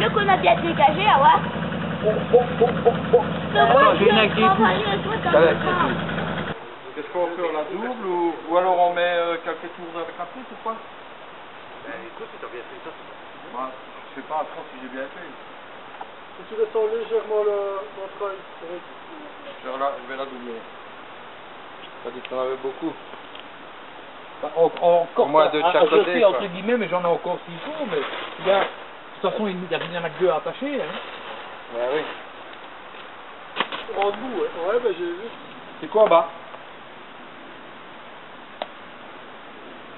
le qu'on a bien dégagé, ah ouais. J'ai une inquiétude. Qu'est-ce qu'on fait, on la double ou alors on met quelques tours avec la poutre ou quoi? Écoute, si t'as bien fait ça. Ouais, je sais pas à trop si j'ai bien fait. Si tu descends légèrement le treuil, Je vais la doubler. T'as dit que t'en avais beaucoup. Encore, Au moins de chaque je côté, sais quoi. entre guillemets, mais j'en ai encore 6 jours, mais il y a, de toute façon il y en a que 2 attachés. Hein. Ouais, oui. en debout, ouais, bah j'ai vu. C'est quoi en bas?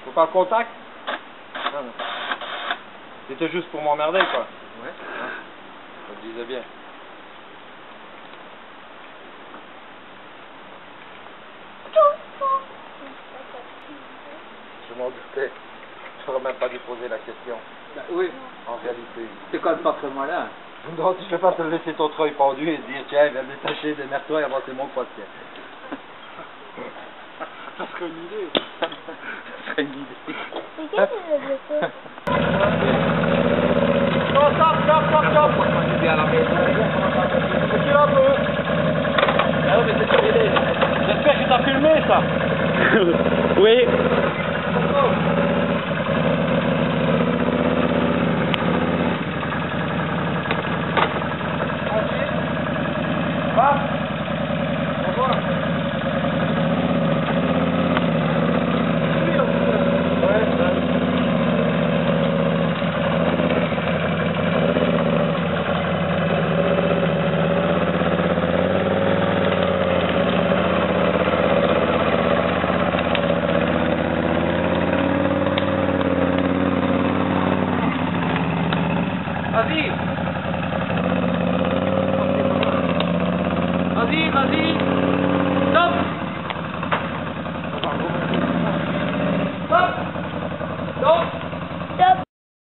Faut pas le contact? Non. C'était juste pour m'emmerder, quoi. Ouais. Je le disais bien. Je m'en doutais. J'aurais même pas dû poser la question. Bah, oui, En réalité. c'est quand même pas très malin. Non, tu peux pas te laisser ton treuil pendu et te dire tiens, viens me détacher, démerde-toi et avancer mon poids. Ça serait une idée. Ça serait une idée. Mais qu'est-ce que je veux faire? Non, stop. Bien à la maison. Recule un peu. Ah ouais, mais c'est terminé. J'espère que t'as filmé ça. Oui. Vas-y. Vas-y.